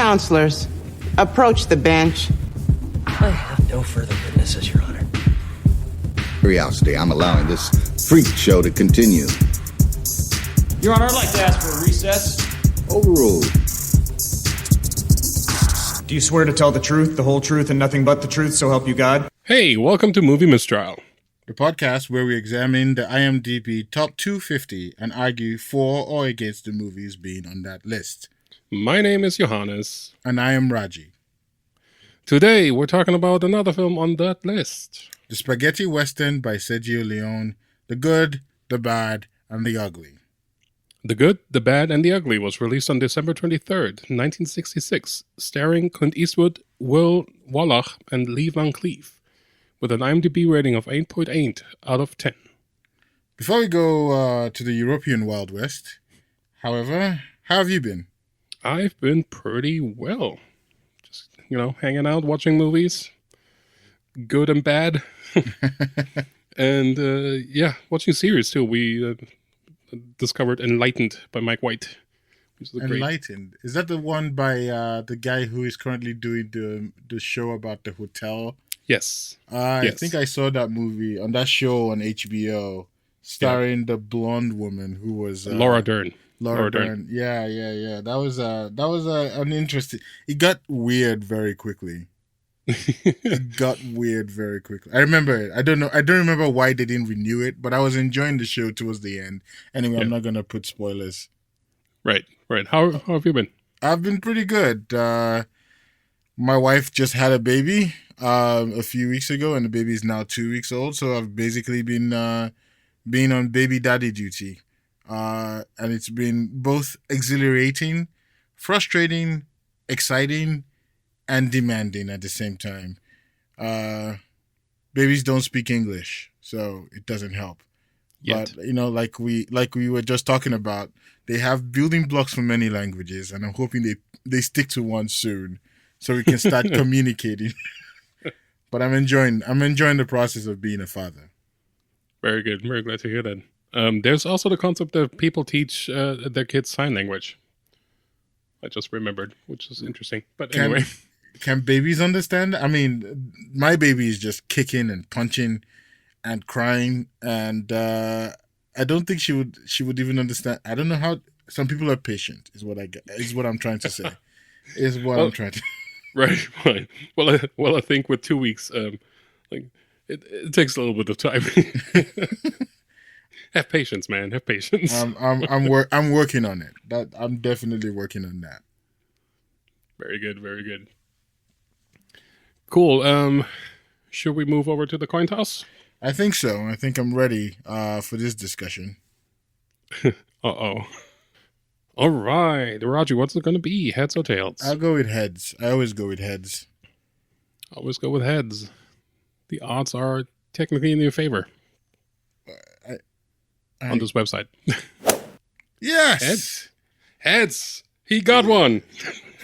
counselors, approach the bench. I have no further witnesses, Your Honor. Curiosity, I'm allowing this freak show to continue. Your Honor, I'd like to ask for a recess. Overruled. Do you swear to tell the truth, the whole truth, and nothing but the truth, so help you God? Hey, welcome to Movie Mistrial, the podcast where we examine the IMDB top 250 and argue for or against the movies being on that list. My name is Johannes. And I am Raji. Today, we're talking about another film on that list. The spaghetti western by Sergio Leone, The Good, the Bad, and the Ugly. The Good, the Bad, and the Ugly was released on December 23rd, 1966, starring Clint Eastwood, Will Wallach, and Lee Van Cleef, with an IMDb rating of 8.8 out of 10. Before we go to the European Wild West, however, how have you been? I've been pretty well. Just, hanging out, watching movies, good and bad. And, watching series, too. We discovered Enlightened by Mike White. Enlightened? Is that the one by the guy who is currently doing the show about the hotel? Yes. I think I saw that movie on that show on HBO, starring the blonde woman who was Laura Dern. Laura Dern. Yeah. That was an interesting. It got weird very quickly. I remember it. I don't remember why they didn't renew it, but I was enjoying the show towards the end. Anyway, I'm not gonna put spoilers. Right. How have you been? I've been pretty good. My wife just had a baby a few weeks ago, and the baby is now 2 weeks old. So I've basically been on baby daddy duty. And it's been both exhilarating, frustrating, exciting, and demanding at the same time. Babies don't speak English, so it doesn't help. Yet. But like we were just talking about, they have building blocks for many languages, and I'm hoping they stick to one soon, so we can start communicating. But I'm enjoying the process of being a father. Very good. Very glad to hear that. There's also the concept that people teach their kids sign language. I just remembered, which is interesting. But anyway. Can babies understand? I mean, my baby is just kicking and punching and crying. And I don't think she would even understand. I don't know how. Some people are patient, is what I'm trying to say. I'm trying to. Right. Well, I think with 2 weeks, it takes a little bit of time. Have patience, man. Have patience. I'm working on it. I'm definitely working on that. Very good. Cool. Should we move over to the coin toss? I think so. I think I'm ready for this discussion. Uh-oh. All right. Raji, what's it going to be? Heads or tails? I'll go with heads. I always go with heads. Always go with heads. The odds are technically in your favor. On this website. Yes! Heads! He got one!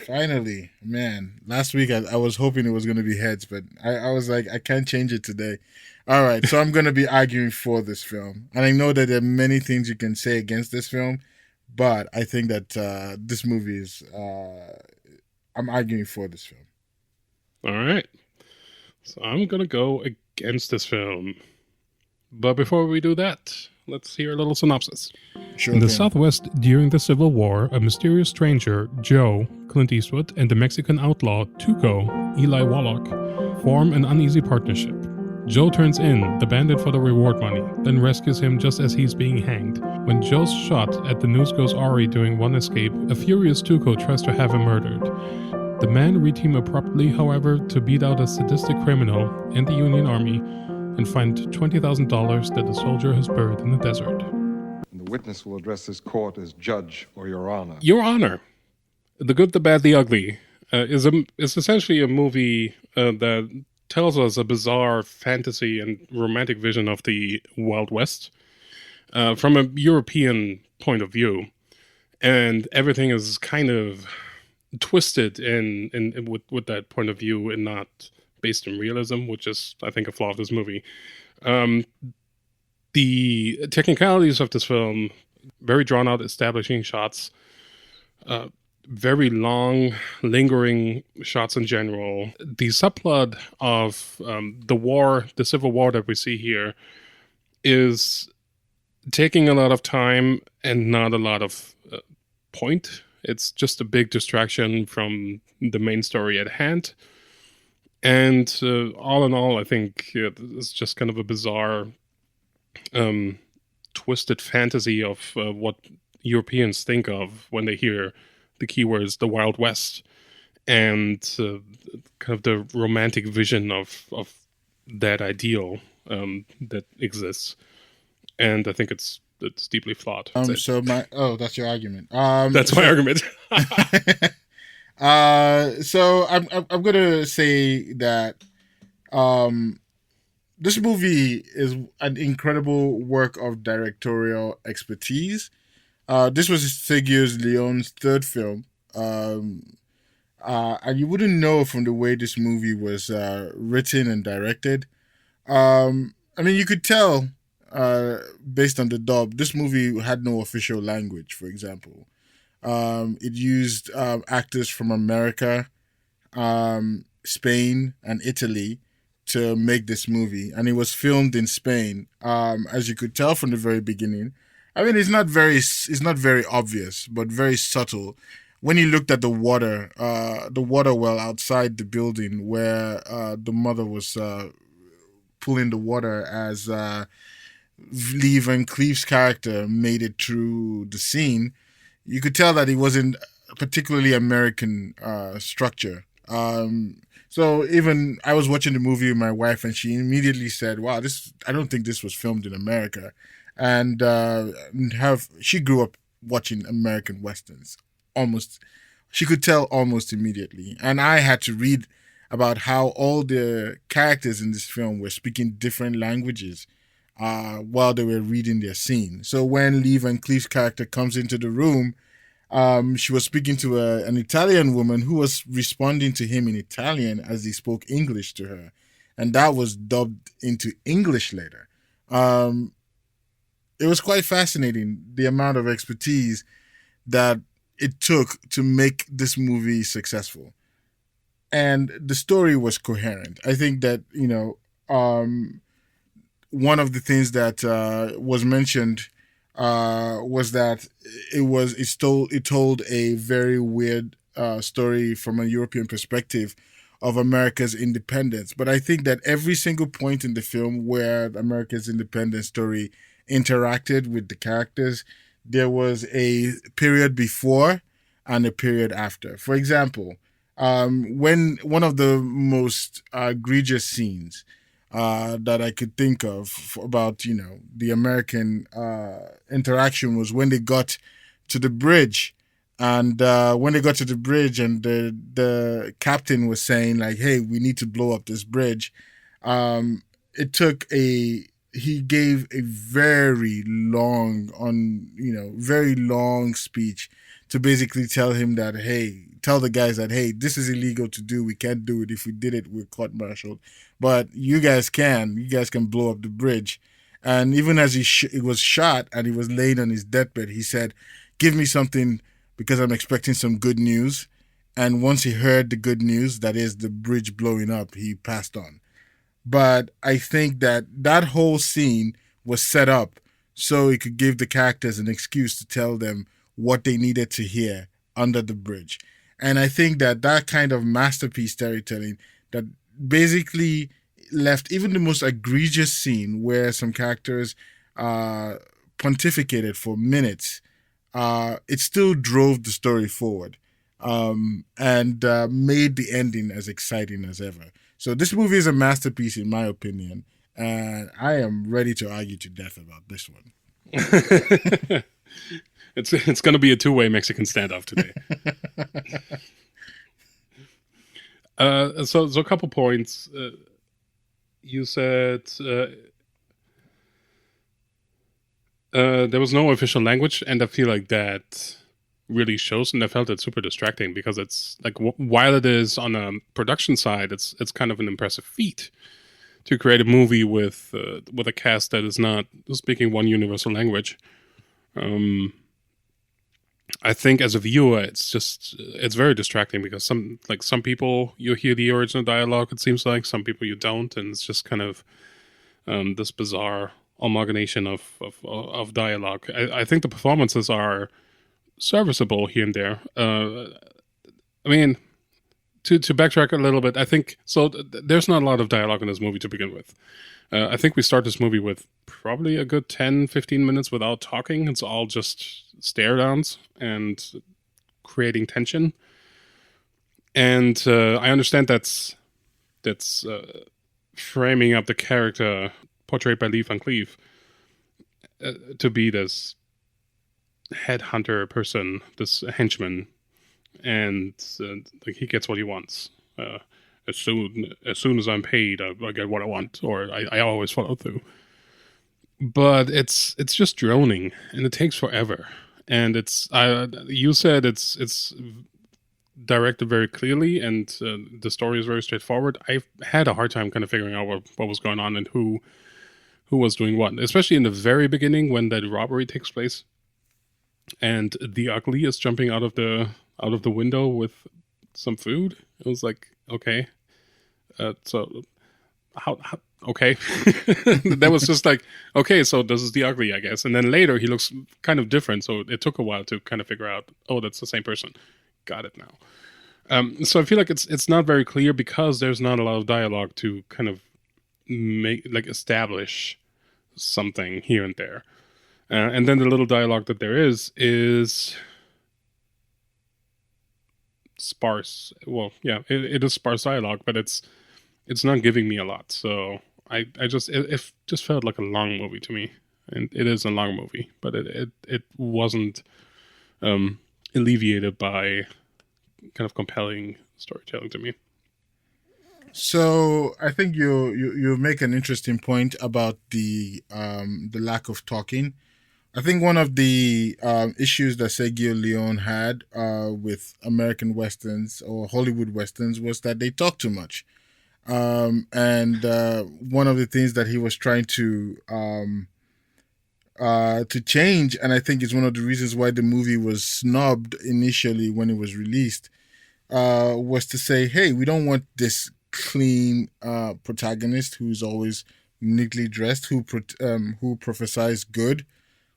Finally. Man, last week I was hoping it was going to be heads, but I was like, I can't change it today. All right, so I'm going to be arguing for this film. And I know that there are many things you can say against this film, but I think that this movie is... I'm arguing for this film. All right. So I'm going to go against this film. But before we do that... let's hear a little synopsis. Sure in the Southwest, during the Civil War, a mysterious stranger, Joe, Clint Eastwood, and the Mexican outlaw, Tuco, Eli Wallach, form an uneasy partnership. Joe turns in the bandit for the reward money, then rescues him just as he's being hanged. When Joe's shot at the news goes awry during one escape, a furious Tuco tries to have him murdered. The men reteam abruptly, however, to beat out a sadistic criminal and the Union Army, and find $20,000 that the soldier has buried in the desert. The witness will address this court as judge or your honor. Your Honor. The Good, the Bad, the Ugly is essentially a movie that tells us a bizarre fantasy and romantic vision of the Wild West from a European point of view. And everything is kind of twisted in with that point of view and not... based in realism, which is, I think, a flaw of this movie. The technicalities of this film, very drawn out, establishing shots, very long, lingering shots in general. The subplot of the Civil War that we see here is taking a lot of time and not a lot of point. It's just a big distraction from the main story at hand. And all in all, I think it's just kind of a bizarre, twisted fantasy of what Europeans think of when they hear the keywords the Wild West, and kind of the romantic vision of that ideal that exists. And I think it's deeply flawed. That's your argument. That's my argument. So I'm gonna say that this movie is an incredible work of directorial expertise. This was Sergio Leone's third film, and you wouldn't know from the way this movie was written and directed. I mean, you could tell based on the dub, this movie had no official language, for example. It used actors from America, Spain, and Italy to make this movie, and it was filmed in Spain. As you could tell from the very beginning, I mean, it's not very obvious, but very subtle. When you looked at the water well outside the building where the mother was pulling the water as Lee Van Cleef's character made it through the scene, you could tell that it wasn't a particularly American structure. So even I was watching the movie with my wife, and she immediately said, "Wow, I don't think this was filmed in America." And she grew up watching American Westerns. She could tell almost immediately. And I had to read about how all the characters in this film were speaking different languages while they were reading their scene. So when Lee Van Cleef's character comes into the room, she was speaking to an Italian woman who was responding to him in Italian as he spoke English to her. And that was dubbed into English later. It was quite fascinating, the amount of expertise that it took to make this movie successful. And the story was coherent. I think that, one of the things that was mentioned was that it told a very weird story from a European perspective of America's independence. But I think that every single point in the film where America's independence story interacted with the characters, there was a period before and a period after. For example, when one of the most egregious scenes that I could think of about, the American interaction was when they got to the bridge. And when they got to the bridge and the captain was saying, like, hey, we need to blow up this bridge, he gave a very long speech to basically tell the guys that, hey, this is illegal to do. We can't do it. If we did it, we're court-martialed. But you guys can blow up the bridge. And even as he was shot and he was laying on his deathbed, he said, give me something because I'm expecting some good news. And once he heard the good news, that is the bridge blowing up, he passed on. But I think that whole scene was set up so it could give the characters an excuse to tell them what they needed to hear under the bridge. And I think that kind of masterpiece storytelling that basically left even the most egregious scene where some characters pontificated for minutes, it still drove the story forward and made the ending as exciting as ever. So this movie is a masterpiece in my opinion, and I am ready to argue to death about this one. It's going to be a two-way Mexican standoff today. So a couple points. You said there was no official language, and I feel like that really shows, and I felt it super distracting because it's like while it is on a production side, it's kind of an impressive feat to create a movie with a cast that is not speaking one universal language. I think as a viewer, it's very distracting because some people you hear the original dialogue. It seems like some people you don't, and it's just kind of this bizarre amalgamation of dialogue. I think the performances are serviceable here and there. I mean, to backtrack a little bit, I think so. There's not a lot of dialogue in this movie to begin with. I think we start this movie with probably a good 10, 15 minutes without talking. It's all just stare downs and creating tension. And I understand that's framing up the character portrayed by Lee Van Cleef to be this headhunter person, this henchman, and like he gets what he wants. As soon as I'm paid, I get what I want, or I always follow through. But it's just droning, and it takes forever. And you said it's directed very clearly, and the story is very straightforward. I had a hard time kind of figuring out what was going on and who was doing what, especially in the very beginning when that robbery takes place, and the ugly is jumping out of the window with some food. It was like, okay. So how okay. That was just like, okay, so this is the ugly, I guess. And then later he looks kind of different, so it took a while to kind of figure out, oh, that's the same person. Got it now. So I feel like it's not very clear because there's not a lot of dialogue to kind of establish something here and there. And then the little dialogue that there is sparse. Well, yeah, it is sparse dialogue, but it's not giving me a lot. So it just felt like a long movie to me, and it is a long movie, but it wasn't alleviated by kind of compelling storytelling to me. So I think you make an interesting point about the lack of talking. I think one of the issues that Sergio Leone had with American westerns or Hollywood westerns was that they talk too much. And one of the things that he was trying to change, and I think it's one of the reasons why the movie was snubbed initially when it was released, was to say, hey, we don't want this clean protagonist who's always neatly dressed, who prophesies good.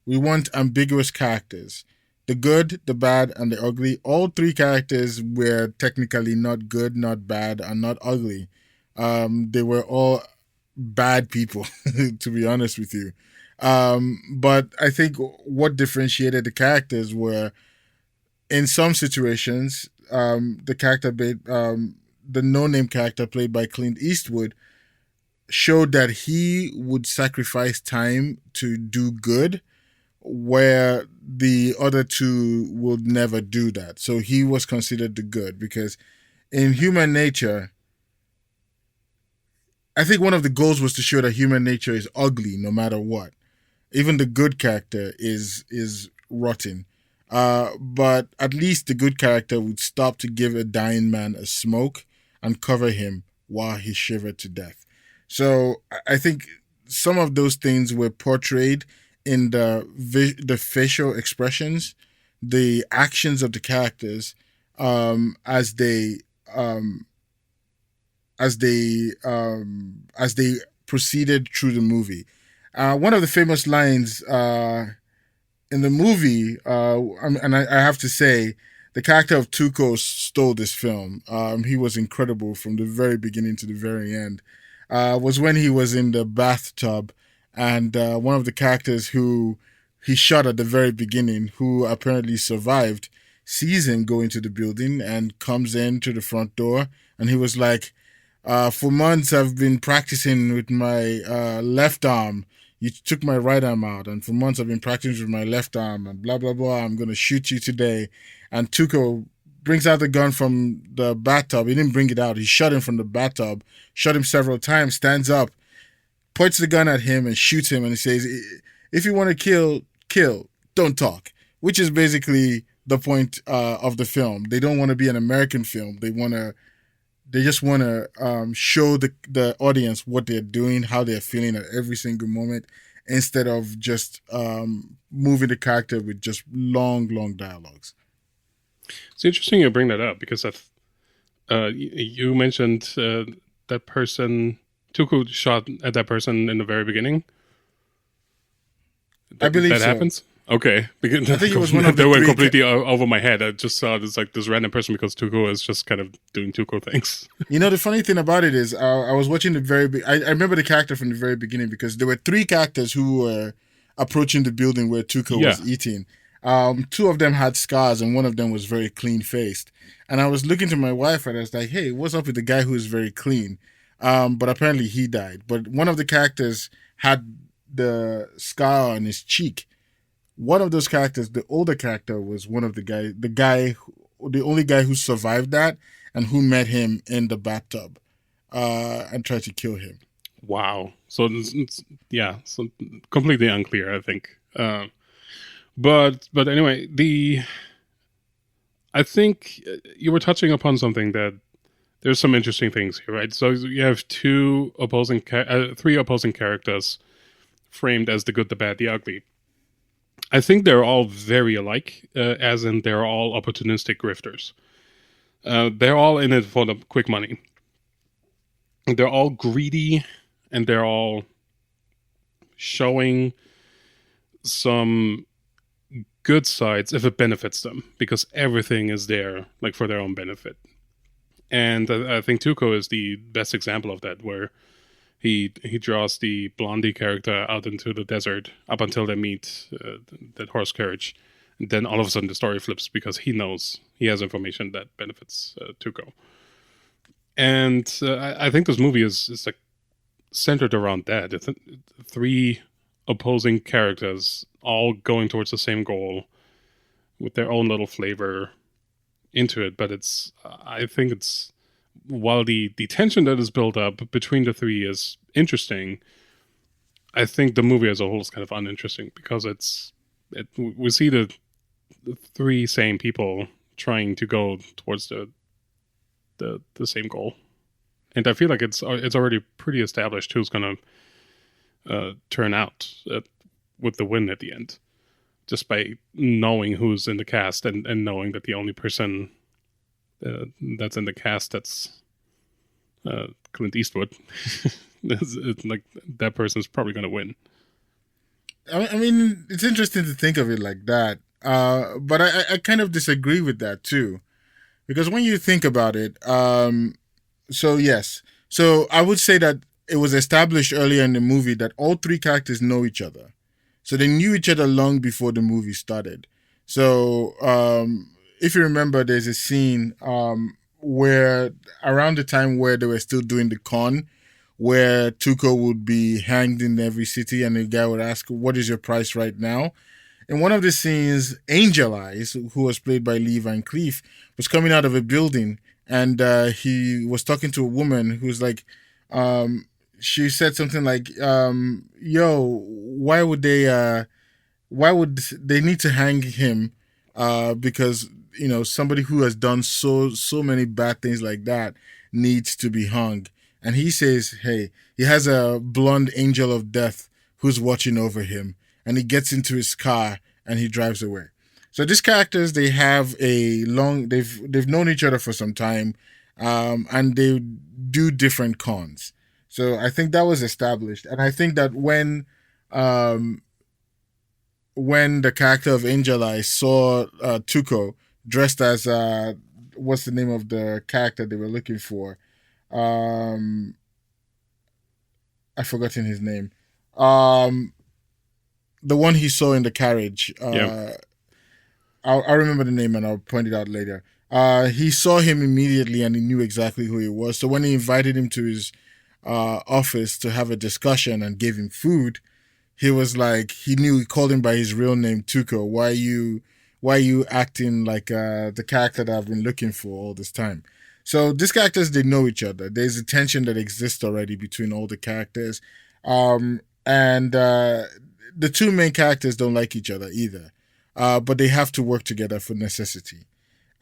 We want ambiguous characters. The good, the bad, and the ugly. All three characters were technically not good, not bad, and not ugly. They were all bad people, to be honest with you. But I think what differentiated the characters were, in some situations, the no-name character played by Clint Eastwood showed that he would sacrifice time to do good, where the other two would never do that. So he was considered the good, because in human nature, I think one of the goals was to show that human nature is ugly no matter what. Even the good character is rotten. But at least the good character would stop to give a dying man a smoke and cover him while he shivered to death. So I think some of those things were portrayed in the facial expressions, the actions of the characters, as they proceeded through the movie. One of the famous lines in the movie, and I have to say, the character of Tuco stole this film. He was incredible from the very beginning to the very end. Was when he was in the bathtub, and one of the characters who he shot at the very beginning, who apparently survived, sees him go into the building and comes in to the front door, and he was like, for months I've been practicing with my left arm. You took my right arm out, and for months I've been practicing with my left arm, and blah, blah, blah. I'm going to shoot you today. And Tuco brings out the gun from the bathtub. He didn't bring it out. He shot him from the bathtub, shot him several times, stands up, points the gun at him and shoots him. And he says, if you want to kill, don't talk, which is basically the point of the film. They don't want to be an American film. They just want to show the audience what they're doing, how they're feeling at every single moment. instead of just moving the character with just long dialogues. It's interesting you bring that up because you mentioned that person, Tuco shot at that person in the very beginning. I believe that so. happens. Okay, because I think it was one of the that went three completely over my head. I just saw this like this random person because Tuco is just kind of doing Tuco things. You know, the funny thing about it is, I was watching the I remember the character from the very beginning because there were three characters who were approaching the building where Tuco was eating. Two of them had scars and one of them was very clean faced. And I was looking to my wife and I was like, hey, what's up with the guy who is very clean? But apparently he died. But one of the characters had the scar on his cheek. One of those characters, the older character, was one of the only guy who survived that and who met him in the bathtub and tried to kill him. Wow. So so completely unclear, I think. But anyway, I think you were touching upon something that there's some interesting things here, right? So you have three opposing characters framed as the good, the bad, the ugly. I think they're all very alike, as in they're all opportunistic grifters. They're all in it for the quick money. They're all greedy, and they're all showing some good sides if it benefits them, because everything is there like for their own benefit. And I think Tuco is the best example of that, where he draws the Blondie character out into the desert up until they meet that horse carriage. And then all of a sudden the story flips because he knows he has information that benefits Tuco. And I think this movie is like centered around that. It's three opposing characters all going towards the same goal with their own little flavor into it. But I think it's, while the tension that is built up between the three is interesting, I think the movie as a whole is kind of uninteresting because we see the three same people trying to go towards the same goal, and I feel like it's already pretty established who's going to turn out with the win at the end, just by knowing who's in the cast and knowing that the only person that's in the cast that's Clint Eastwood. It's like that person's probably going to win. I mean, it's interesting to think of it like that, but I kind of disagree with that too, because when you think about it, so I would say that it was established earlier in the movie that all three characters know each other, so they knew each other long before the movie started. So if you remember, there's a scene where around the time where they were still doing the con, where Tuco would be hanged in every city and the guy would ask, what is your price right now? In one of the scenes, Angel Eyes, who was played by Lee Van Cleef, was coming out of a building and he was talking to a woman who's like, she said something like, yo, why would they need to hang him? Because, you know, somebody who has done so many bad things like that needs to be hung. And he says, hey, he has a blonde angel of death who's watching over him. And he gets into his car and he drives away. So these characters, they have they've known each other for some time, and they do different cons. So I think that was established. And I think that when the character of Angel Eyes saw Tuco dressed as what's the name of the character they were looking for? I've forgotten his name. The one he saw in the carriage. I'll remember the name and I'll point it out later. He saw him immediately and he knew exactly who he was. So when he invited him to his office to have a discussion and gave him food, he was like, he called him by his real name, Tuco. Why are you acting like the character that I've been looking for all this time? So these characters, they know each other. There's a tension that exists already between all the characters. And the two main characters don't like each other either. But they have to work together for necessity.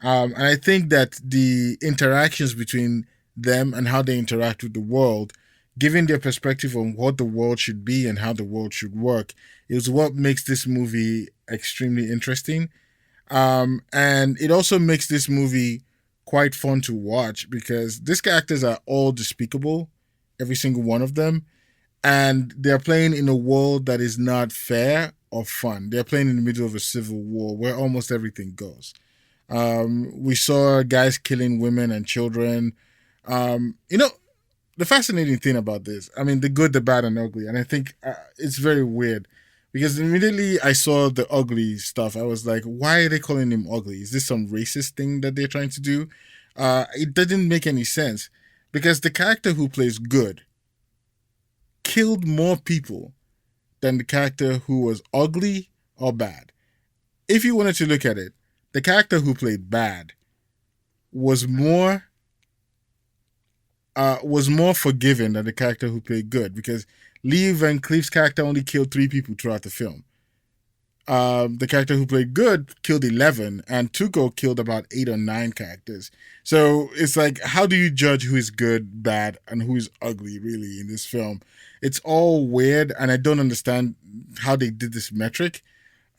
And I think that the interactions between them and how they interact with the world giving their perspective on what the world should be and how the world should work is what makes this movie extremely interesting. And it also makes this movie quite fun to watch because these characters are all despicable, every single one of them, and they're playing in a world that is not fair or fun. They're playing in the middle of a civil war where almost everything goes. We saw guys killing women and children. You know, the fascinating thing about this, I mean, the good, the bad, and ugly, and I think it's very weird because immediately I saw the ugly stuff. I was like, why are they calling him ugly? Is this some racist thing that they're trying to do? It didn't make any sense because the character who plays good killed more people than the character who was ugly or bad. If you wanted to look at it, the character who played bad was more forgiving than the character who played good because Lee Van Cleef's character only killed 3 people throughout the film. The character who played good killed 11, and Tuco killed about 8 or 9 characters. So it's like, how do you judge who is good, bad, and who is ugly, really, in this film? It's all weird, and I don't understand how they did this metric.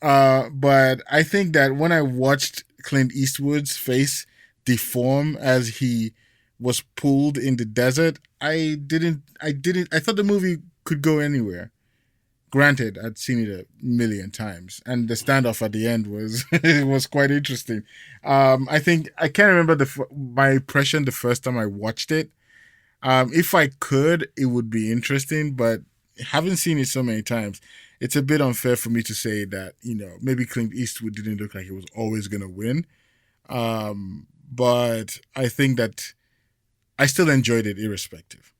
But I think that when I watched Clint Eastwood's face deform as he was pulled in the desert, I thought the movie could go anywhere. Granted, I'd seen it a million times, and the standoff at the end was was quite interesting. I think I can't remember my impression the first time I watched it. If I could, it would be interesting, but having seen it so many times, it's a bit unfair for me to say that, you know, maybe Clint Eastwood didn't look like he was always going to win. But I think that I still enjoyed it irrespective.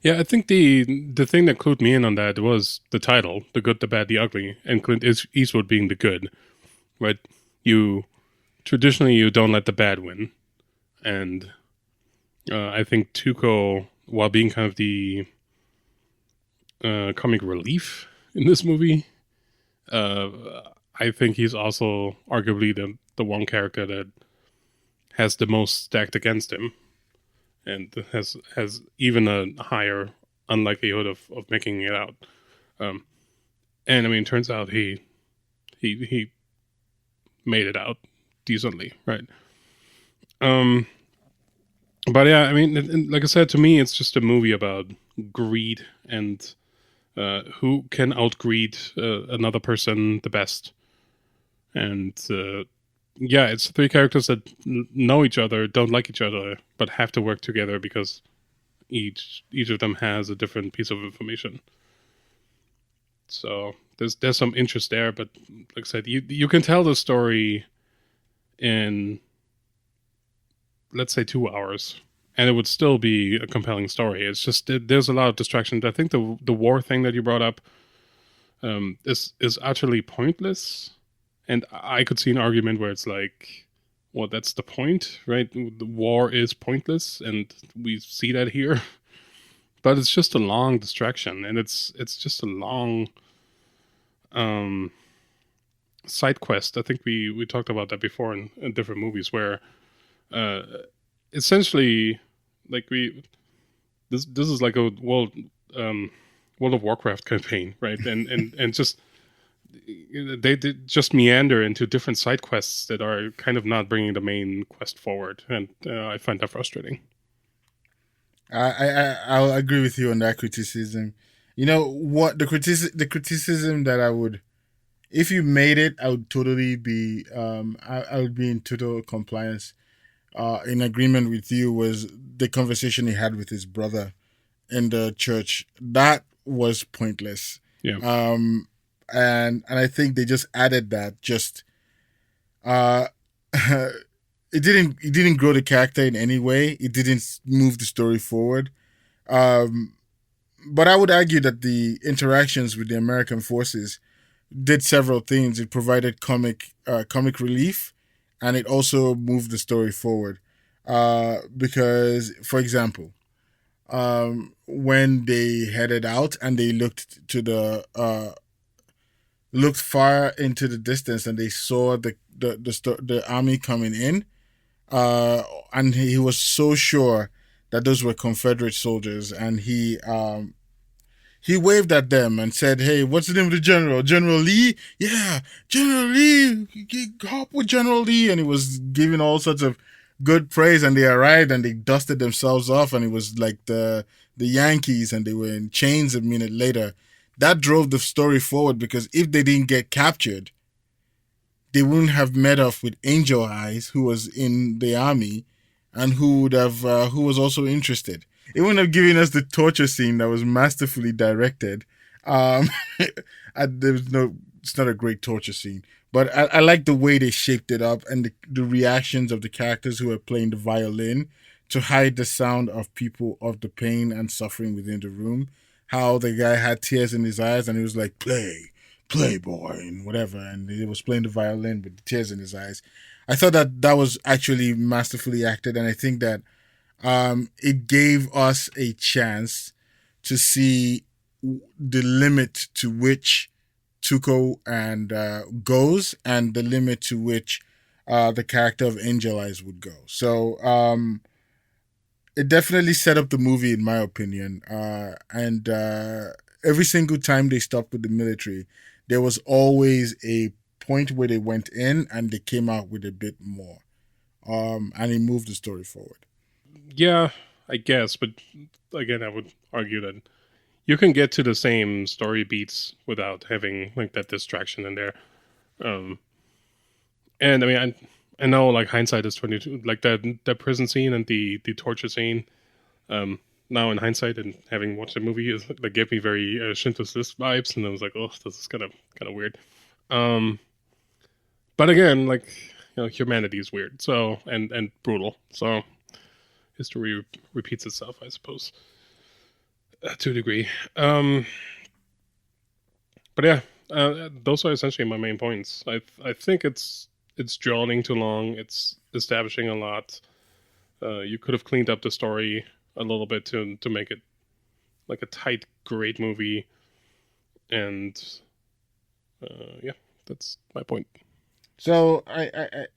Yeah, I think the thing that clued me in on that was the title, The Good, the Bad, the Ugly, and Clint Eastwood being the good, right? Traditionally, you don't let the bad win. And I think Tuco, while being kind of the comic relief in this movie, I think he's also arguably the one character that has the most stacked against him and has even a higher unlikelihood of making it out. And I mean, it turns out he made it out decently, right? But yeah, I mean, like I said, to me, it's just a movie about greed and who can outgreed another person the best. And yeah, it's 3 characters that know each other, don't like each other, but have to work together because each of them has a different piece of information. So there's some interest there, but like I said, you can tell the story in, let's say, 2 hours, and it would still be a compelling story. It's just there's a lot of distractions. I think the war thing that you brought up is utterly pointless. And I could see an argument where it's like, well, that's the point, right? The war is pointless, and we see that here. But it's just a long distraction, and it's just a long side quest. I think we talked about that before in different movies, where essentially, like this is like a World of Warcraft campaign, right? And just they just meander into different side quests that are kind of not bringing the main quest forward, and I find that frustrating. I'll agree with you on that criticism. You know what, the criticism that I would, if you made it, I would totally be I would be in total compliance, in agreement with you, was the conversation he had with his brother in the church. That was pointless. Yeah. And I think they just added that just it didn't grow the character in any way. It didn't move the story forward. But I would argue that the interactions with the American forces did several things. It provided comic relief, and it also moved the story forward. Because, for example, when they headed out and they looked far into the distance and they saw the army coming in, and he was so sure that those were Confederate soldiers, and he waved at them and said, "Hey, what's the name of the general? General Lee? Yeah, General Lee. Hop with General Lee." And he was giving all sorts of good praise. And they arrived and they dusted themselves off, and it was like the Yankees, and they were in chains a minute later. That drove the story forward, because if they didn't get captured, they wouldn't have met up with Angel Eyes, who was in the army, and who was also interested. It wouldn't have given us the torture scene that was masterfully directed. It's not a great torture scene, but I like the way they shaped it up, and the reactions of the characters who were playing the violin to hide the sound of people, of the pain and suffering within the room. How the guy had tears in his eyes, and he was like, play boy, and whatever, and he was playing the violin with the tears in his eyes. I thought that was actually masterfully acted, and I think that it gave us a chance to see the limit to which Tuco and goes, and the limit to which the character of Angel Eyes would go. So it definitely set up the movie, in my opinion. And every single time they stopped with the military, there was always a point where they went in and they came out with a bit more. And it moved the story forward. Yeah, I guess, but again, I would argue that you can get to the same story beats without having like that distraction in there. And I mean, I know like hindsight is 22, like that prison scene and the torture scene. Now in hindsight and having watched the movie, is like gave me very Schindler's List vibes, and I was like, oh, this is kind of weird. But again, like, you know, humanity is weird, so and brutal, so history repeats itself, I suppose, to a degree. But yeah, those are essentially my main points. I think it's drawing too long. It's establishing a lot. You could have cleaned up the story a little bit to make it like a tight, great movie. And yeah, that's my point. So I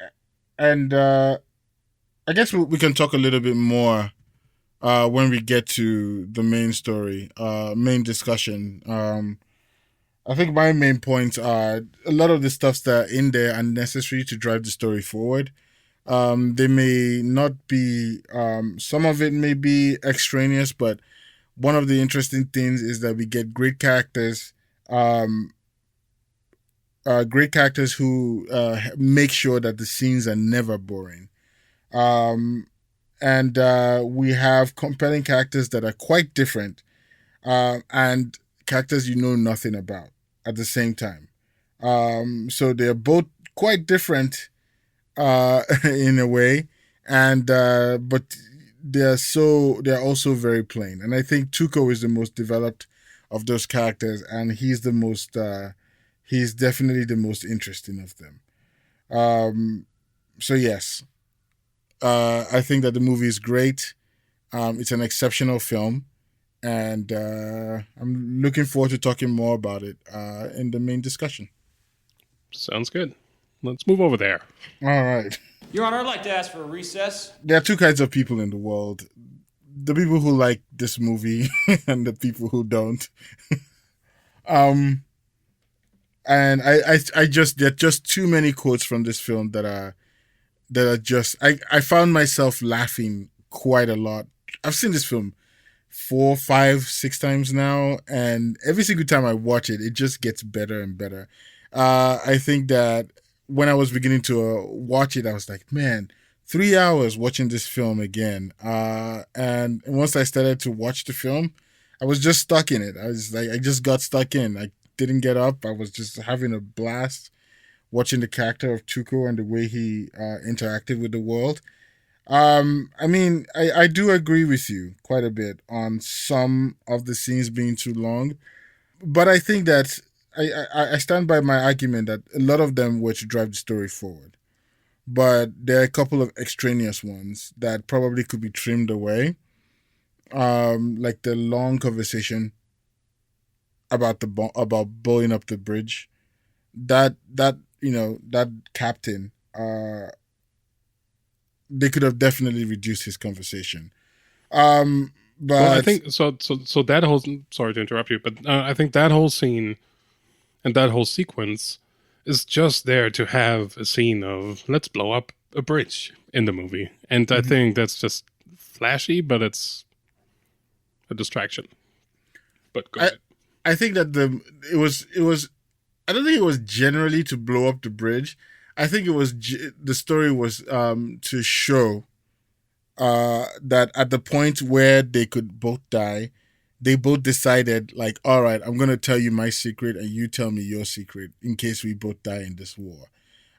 guess we can talk a little bit more when we get to the main story, main discussion. I think my main points are a lot of the stuffs that are in there are necessary to drive the story forward. They may not be, some of it may be extraneous, but one of the interesting things is that we get great characters who make sure that the scenes are never boring. And we have compelling characters that are quite different, and characters you know nothing about at the same time. So they're both quite different in a way, and but they're also very plain. And I think Tuco is the most developed of those characters, and he's definitely the most interesting of them. So yes, I think that the movie is great. It's an exceptional film, and I'm looking forward to talking more about it in the main discussion. Sounds good. Let's move over there. All right. Your Honor, I'd like to ask for a recess. There are two kinds of people in the world: the people who like this movie and the people who don't. And I just, there are just too many quotes from this film that are just, I found myself laughing quite a lot. I've seen this film 4, 5, 6 times now, and every single time I watch it, it just gets better and better. I think that when I was beginning to watch it, I was like, man, 3 hours watching this film again. And once I started to watch the film, I was just stuck in it. I just got stuck in. I didn't get up. I was just having a blast watching the character of Tuco and the way he interacted with the world. I mean, I do agree with you quite a bit on some of the scenes being too long, but I think that I stand by my argument that a lot of them were to drive the story forward. But there are a couple of extraneous ones that probably could be trimmed away. Like the long conversation about about blowing up the bridge. That captain, they could have definitely reduced his conversation. But Well, I think so. So that whole, sorry to interrupt you, but I think that whole scene and that whole sequence is just there to have a scene of let's blow up a bridge in the movie, and I think that's just flashy, but it's a distraction. But go ahead. I think that it was I don't think it was generally to blow up the bridge. I think it was the story was to show that at the point where they could both die, they both decided like, all right, I'm gonna tell you my secret and you tell me your secret in case we both die in this war.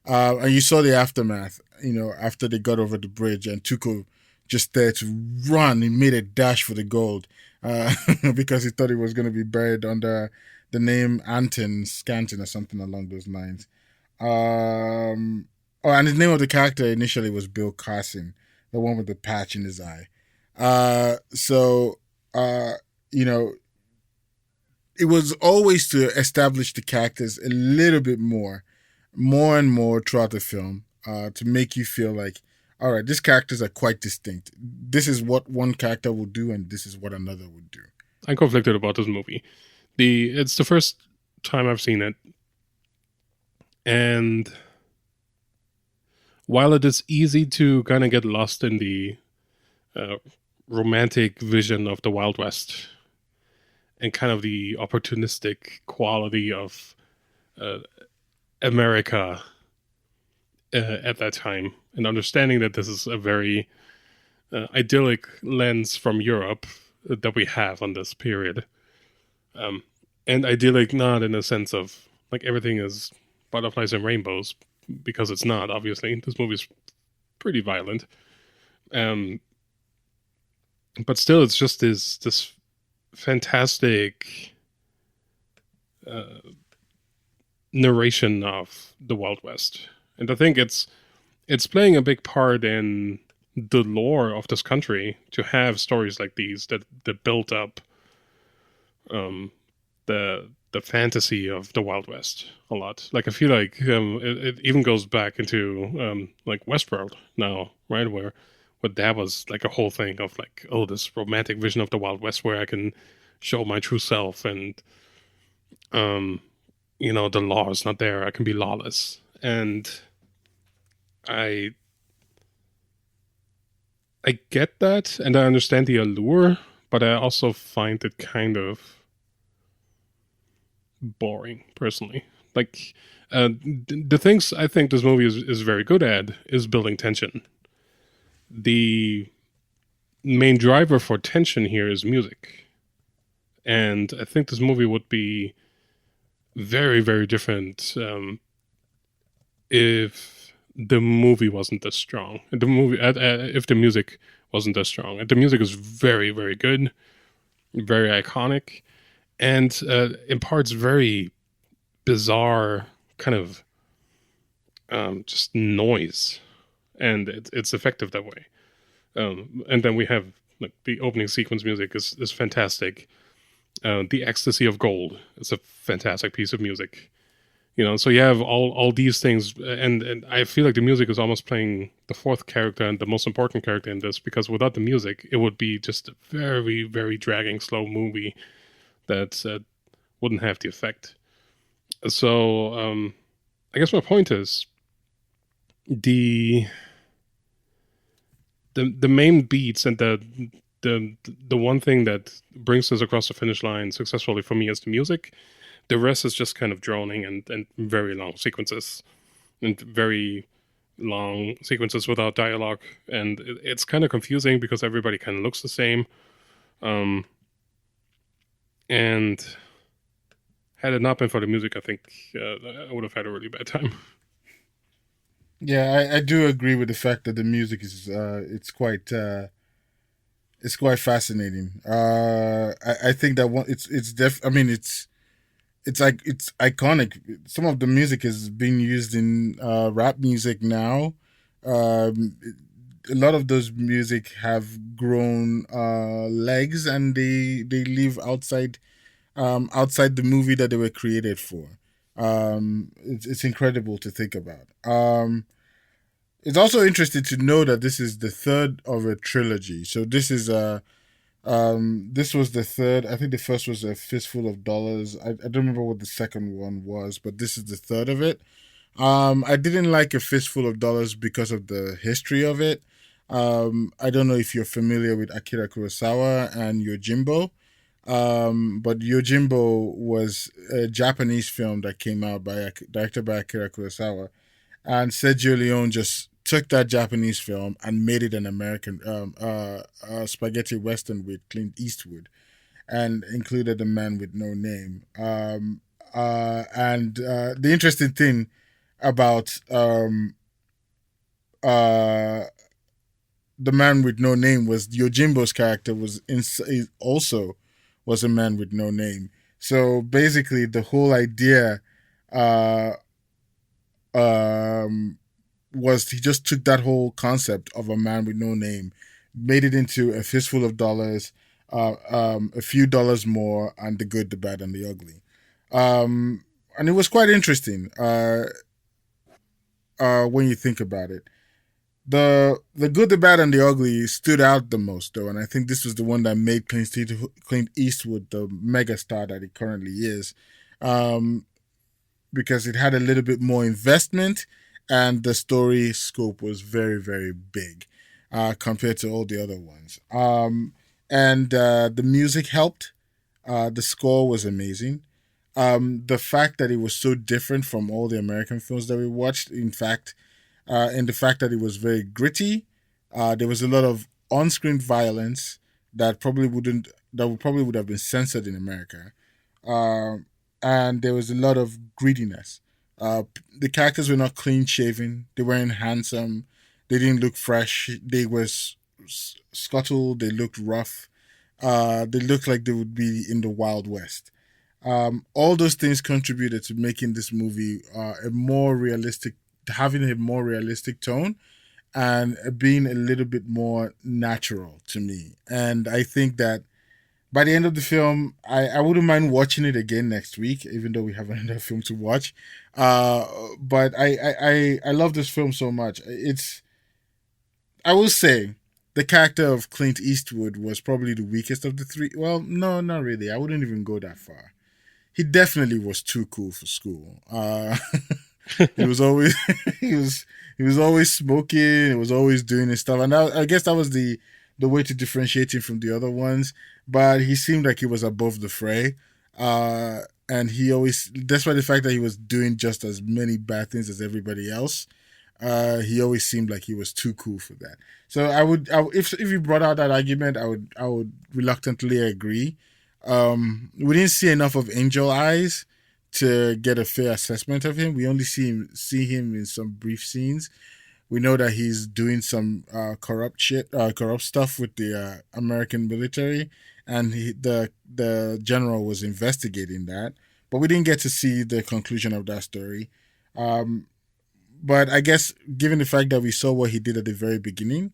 And you saw the aftermath, after they got over the bridge and Tuco just there to run. He made a dash for the gold because he thought he was going to be buried under the name Anton Scanton or something along those lines. And the name of the character initially was Bill Carson, the one with the patch in his eye. It was always to establish the characters a little bit more and more throughout the film, to make you feel like, all right, these characters are quite distinct. This is what one character will do, and this is what another would do. I'm conflicted about this movie. It's the first time I've seen it, and while it is easy to kind of get lost in the romantic vision of the Wild West and kind of the opportunistic quality of America at that time, and understanding that this is a very idyllic lens from Europe that we have on this period. And idyllic not in a sense of like everything is butterflies and rainbows, because it's not, obviously. This movie's pretty violent. But still, it's just this fantastic narration of the Wild West. And I think it's playing a big part in the lore of this country to have stories like these that build up the fantasy of the Wild West a lot. Like, I feel like it even goes back into like Westworld now, right? Where that was like a whole thing of like, oh, this romantic vision of the Wild West where I can show my true self, and the law is not there. I can be lawless. And I get that, and I understand the allure, but I also find it kind of boring, personally. Like, the things I think this movie is very good at is building tension. The main driver for tension here is music. And I think this movie would be very, very different if the movie wasn't this strong. If the music wasn't this strong. And the music is very, very good, very iconic, and imparts very bizarre kind of just noise, and it's effective that way. And then we have like the opening sequence music is fantastic. The Ecstasy of Gold is a fantastic piece of music. So you have all these things, and I feel like the music is almost playing the fourth character and the most important character in this, because without the music, it would be just a very, very dragging, slow movie that wouldn't have the effect. So I guess my point is the main beats and the one thing that brings us across the finish line successfully for me is the music. The rest is just kind of droning and very long sequences, and very long sequences without dialogue. And it's kind of confusing because everybody kind of looks the same. And had it not been for the music, I think I would have had a really bad time. Yeah, I do agree with the fact that the music is it's quite fascinating. I think that it's iconic. Some of the music is being used in rap music now. A lot of those music have grown legs, and they live outside the movie that they were created for. It's incredible to think about. it's also interesting to know that this is the third of a trilogy. So this was the third. I think the first was A Fistful of Dollars. I don't remember what the second one was, but this is the third of it. I didn't like A Fistful of Dollars because of the history of it. I don't know if you're familiar with Akira Kurosawa and Yojimbo, but Yojimbo was a Japanese film that came out directed by Akira Kurosawa, and Sergio Leone just took that Japanese film and made it an American spaghetti western with Clint Eastwood, and included The Man with No Name. And the interesting thing about The Man with No Name was Yojimbo's character also was a man with no name. So basically, the whole idea was he just took that whole concept of a man with no name, made it into A Fistful of Dollars, A Few Dollars More, and The Good, the Bad, and the Ugly. And it was quite interesting when you think about it. The Good, the Bad, and the Ugly stood out the most, though, and I think this was the one that made Clint Eastwood the megastar that he currently is, because it had a little bit more investment, and the story scope was very, very big compared to all the other ones. And the music helped. The score was amazing. The fact that it was so different from all the American films that we watched, in fact, and the fact that it was very gritty. There was a lot of on-screen violence that probably would have been censored in America, and there was a lot of greediness. The characters were not clean-shaven. They weren't handsome. They didn't look fresh. They were scuttled. They looked rough. They looked like they would be in the Wild West. All those things contributed to making this movie having a more realistic tone and being a little bit more natural to me. And I think that by the end of the film, I wouldn't mind watching it again next week, even though we have another film to watch. But I love this film so much. I will say the character of Clint Eastwood was probably the weakest of the three. Well, no, not really. I wouldn't even go that far. He definitely was too cool for school. He was always he was always smoking. He was always doing his stuff, and I guess that was the way to differentiate him from the other ones. But he seemed like he was above the fray, and he always, despite the fact that he was doing just as many bad things as everybody else, he always seemed like he was too cool for that. So if you brought out that argument, I would reluctantly agree. We didn't see enough of Angel Eyes to get a fair assessment of him. We only see him in some brief scenes. We know that he's doing some corrupt stuff with the American military, and the general was investigating that. But we didn't get to see the conclusion of that story. But I guess given the fact that we saw what he did at the very beginning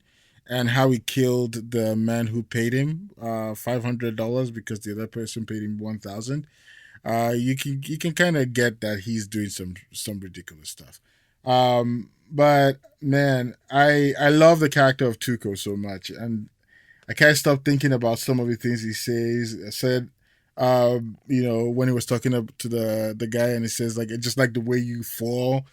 and how he killed the man who paid him $500 because the other person paid him $1,000, you can kind of get that he's doing some ridiculous stuff. But man, I love the character of Tuco so much, and I can't stop thinking about some of the things he said. When he was talking to the guy, and he says, like, just like the way you fall,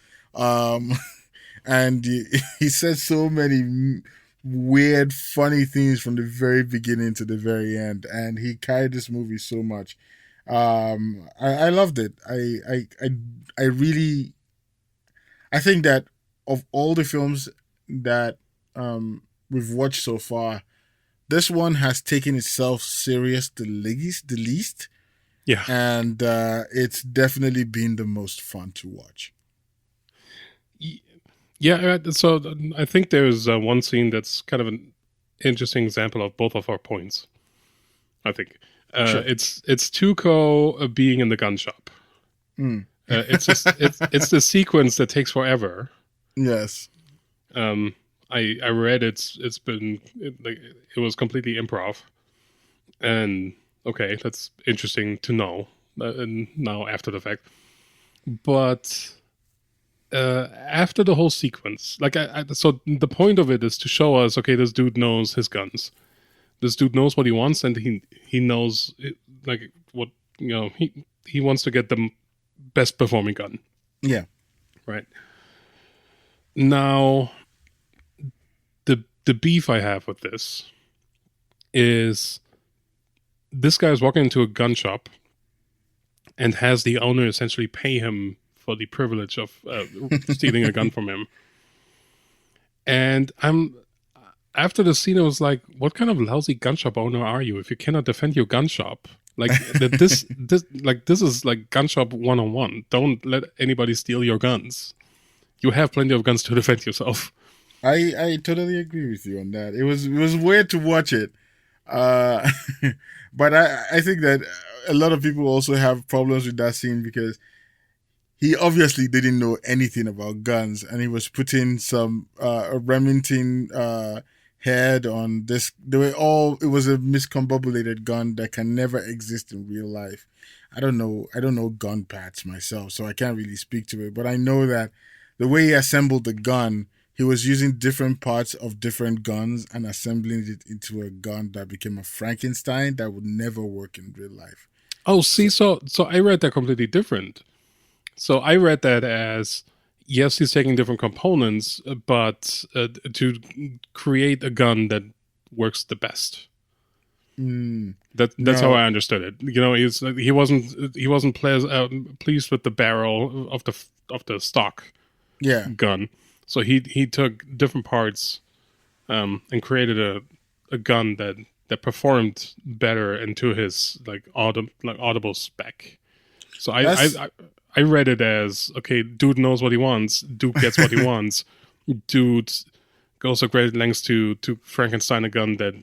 and he said so many weird, funny things from the very beginning to the very end, and he carried this movie so much. I loved it. I really, I think that of all the films that we've watched so far, this one has taken itself serious the least. Yeah. And it's definitely been the most fun to watch. Yeah, so I think there's one scene that's kind of an interesting example of both of our points. I think Sure. it's Tuco being in the gun shop. It's it's the sequence that takes forever. Yes. I read it was completely improv, and okay, that's interesting to know now after the fact. But after the whole sequence, like so the point of it is to show us, okay, this dude knows his guns. This dude knows what he wants, and he knows like what he wants to get the best performing gun. Yeah. Right. Now, the beef I have with this is this guy is walking into a gun shop and has the owner essentially pay him for the privilege of stealing a gun from him. And after the scene, I was like, what kind of lousy gun shop owner are you if you cannot defend your gun shop? Like this is like gun shop 101. Don't let anybody steal your guns. You have plenty of guns to defend yourself. I totally agree with you on that. It was weird to watch it. But I think that a lot of people also have problems with that scene because he obviously didn't know anything about guns, and he was putting some a Remington head on this. It was a miscombobulated gun that can never exist in real life. I don't know gun parts myself, so I can't really speak to it, but I know that the way he assembled the gun, he was using different parts of different guns and assembling it into a gun that became a Frankenstein that would never work in real life. Oh, see, so I read that completely different. So I read that as, yes, he's taking different components, but to create a gun that works the best. That's how I understood it. He wasn't pleased with the barrel of the stock gun. So he took different parts and created a gun that performed better into his audible spec. So I read it as, okay, dude knows what he wants, dude gets what he wants, dude goes to great lengths to Frankenstein a gun that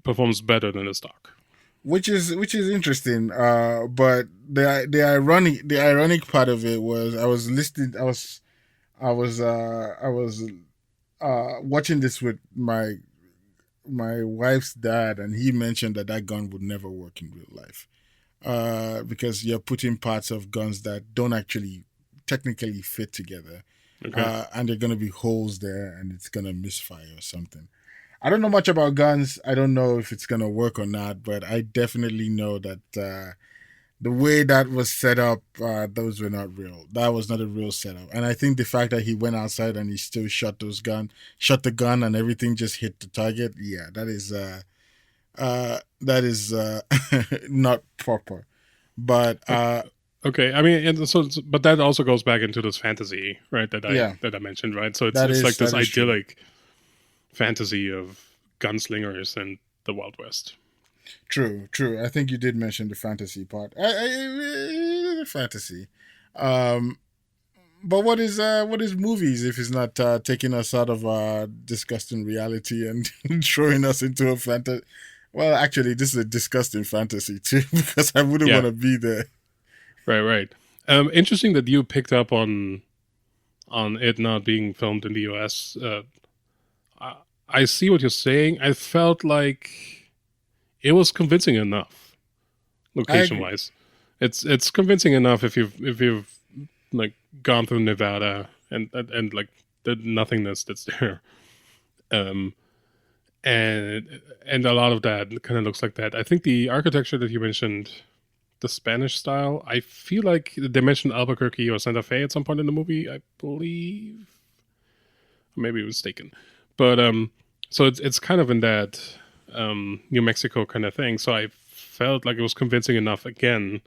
performs better than the stock. Which is interesting. But the ironic part of it was I was watching this with my wife's dad, and he mentioned that gun would never work in real life. Because you're putting parts of guns that don't actually technically fit together. Okay. And there are going to be holes there and it's going to misfire or something. I don't know much about guns. I don't know if it's going to work or not, but I definitely know that the way that was set up, those were not real. That was not a real setup. And I think the fact that he went outside and he still shot the gun and everything just hit the target. Yeah, that is not proper. But okay, I mean, but that also goes back into this fantasy, right? That I mentioned, right? So it's like this idyllic fantasy of gunslingers and the Wild West. True. I think you did mention the fantasy part. Fantasy. But what is movies if it's not taking us out of our disgusting reality and throwing us into a fantasy? Well, actually, this is a disgusting fantasy too, because I wouldn't want to be there. Right. Interesting that you picked up on it not being filmed in the US. I see what you're saying. I felt like it was convincing enough, location-wise. It's convincing enough if you've like gone through Nevada and like the nothingness that's there. And a lot of that kind of looks like that. I think the architecture that you mentioned, the Spanish style, I feel like they mentioned Albuquerque or Santa Fe at some point in the movie, I believe. Maybe mistaken. But so it's kind of in that New Mexico kind of thing. So I felt like it was convincing enough again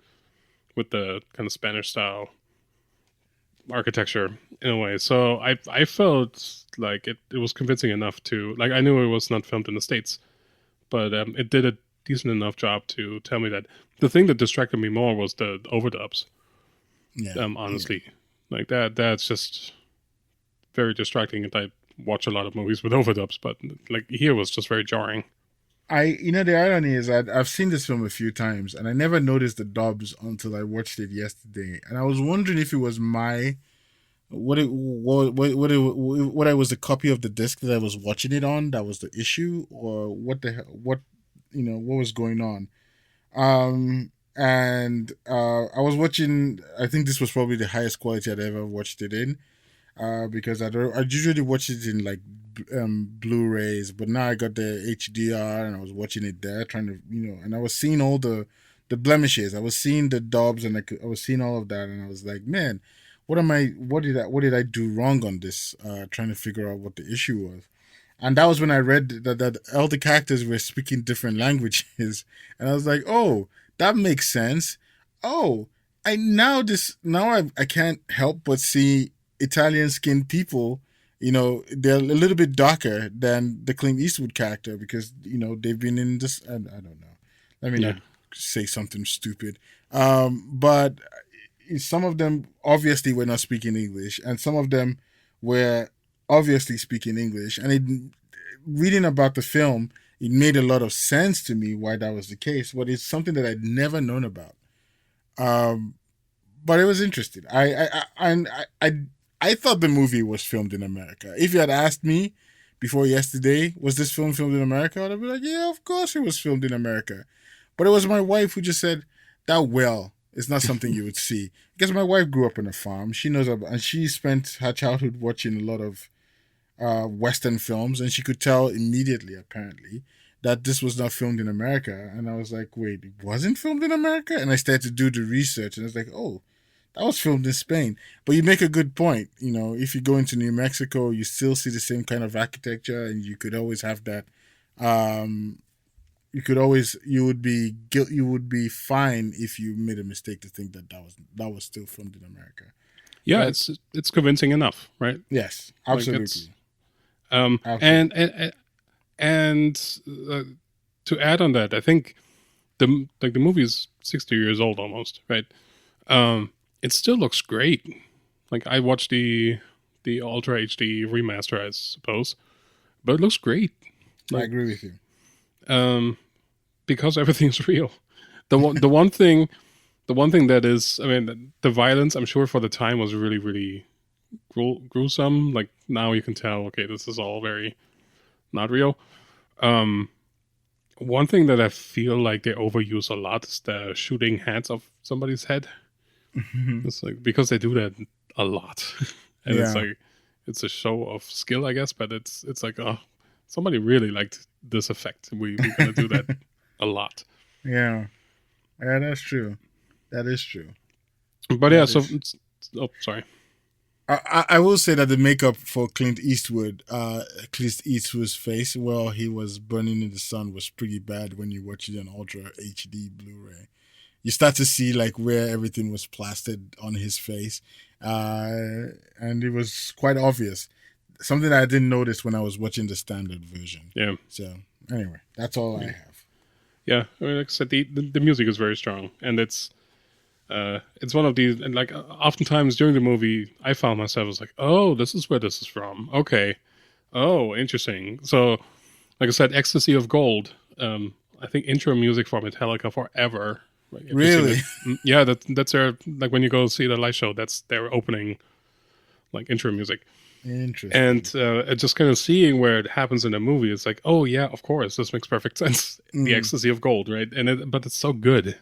with the kind of Spanish style architecture in a way. So I felt like it was convincing enough to, like, I knew it was not filmed in the States, but it did a decent enough job to tell me that. The thing that distracted me more was the overdubs. Honestly, like that's just very distracting. And I watch a lot of movies with overdubs, but like here was just very jarring. The irony is that I've seen this film a few times and I never noticed the dubs until I watched it yesterday, and I was wondering if it was what was the copy of the disc that I was watching it on that was the issue, or what was going on. I was watching, I think this was probably the highest quality I'd ever watched it in, because I usually watch it in like Blu-rays, but now I got the HDR and I was watching it there, trying to and I was seeing all the blemishes. I was seeing the dubs and I was seeing all of that, and I was like, man, what did I do wrong on this? Trying to figure out what the issue was. And that was when I read that all the characters were speaking different languages, and I was like, "Oh, that makes sense." Oh, I can't help but see Italian skinned people. They're a little bit darker than the Clint Eastwood character because they've been in this. I don't know. Let me not say something stupid. But some of them obviously were not speaking English, and some of them were obviously speaking English, and reading about the film, it made a lot of sense to me why that was the case, but it's something that I'd never known about. But it was interesting. I thought the movie was filmed in America. If you had asked me before yesterday, was this film filmed in America? I'd be like, yeah, of course it was filmed in America. But it was my wife who just said, that well is not something you would see. Because my wife grew up on a farm. She knows about, and she spent her childhood watching a lot of Western films, and she could tell immediately, apparently, that this was not filmed in America. And I was like, wait, it wasn't filmed in America? And I started to do the research, and I was like, oh, that was filmed in Spain. But you make a good point. If you go into New Mexico, you still see the same kind of architecture, and you could always have that. You would be fine if you made a mistake to think that was still filmed in America. Yeah, right? it's convincing enough, right? Yes, absolutely. Absolutely. And to add on that, I think the movie is 60 years old almost, right? It still looks great. Like I watched the Ultra HD remaster, I suppose, but it looks great. I agree with you. Because everything's real. The one thing that is, I mean, the violence, I'm sure for the time was really, really gruesome. Like now you can tell, okay, this is all very not real. One thing that I feel like they overuse a lot is the shooting heads of somebody's head. Mm-hmm. It's like, because they do that a lot. And it's like, it's a show of skill, I guess, but it's like, oh, somebody really liked this effect. We're going to do that a lot. Yeah, that's true. That is true. But yeah, so sorry. I will say that the makeup for Clint Eastwood's face while he was burning in the sun was pretty bad when you watch it on Ultra HD Blu-ray. You start to see like where everything was plastered on his face, and it was quite obvious. Something that I didn't notice when I was watching the standard version. Yeah. So anyway, that's all I have. Yeah, I mean, like I said, the music is very strong, and it's one of these, and like oftentimes during the movie, I found myself was like, oh, this is where this is from. Okay, oh, interesting. So, like I said, Ecstasy of Gold. I think intro music for Metallica forever. Like, really? Yeah, that's their, like when you go see the live show, that's their opening, like intro music. Interesting. And just kind of seeing where it happens in the movie, it's like, oh yeah, of course, this makes perfect sense. The Ecstasy of Gold, right? But it's so good.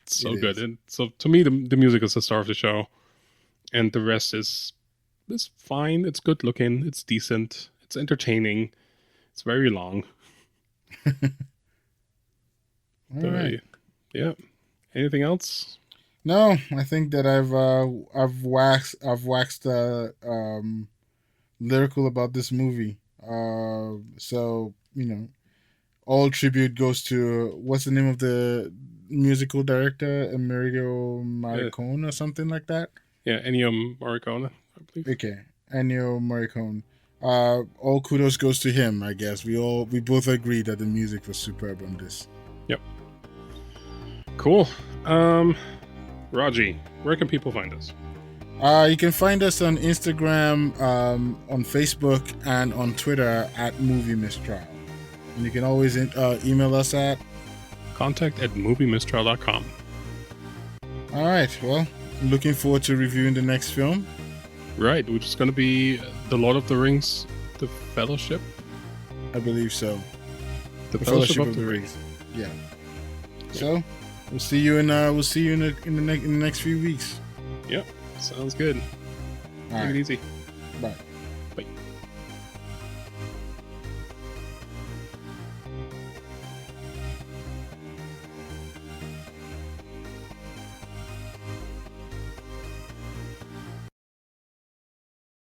It's so good. And so to me, the music is the star of the show, and the rest is fine. It's good looking. It's decent. It's entertaining. It's very long. All right. Yeah. Anything else? No, I think that I've waxed lyrical about this movie. So all tribute goes to, what's the name of the musical director, Ennio Morricone or something like that. Yeah, Ennio Morricone, I believe. Okay, Ennio Morricone. All kudos goes to him, I guess. We both agree that the music was superb on this. Yep. Cool. Raji, where can people find us? You can find us on Instagram, on Facebook, and on Twitter at Movie Mistrial. And you can always email us at contact@moviemistrial.com. All right. Well, looking forward to reviewing the next film. Right, which is going to be The Lord of the Rings, The Fellowship. I believe so. The Fellowship of the Rings. Yeah. So we'll see you in the next few weeks. Yep. Sounds good. All right. Take it easy. Bye.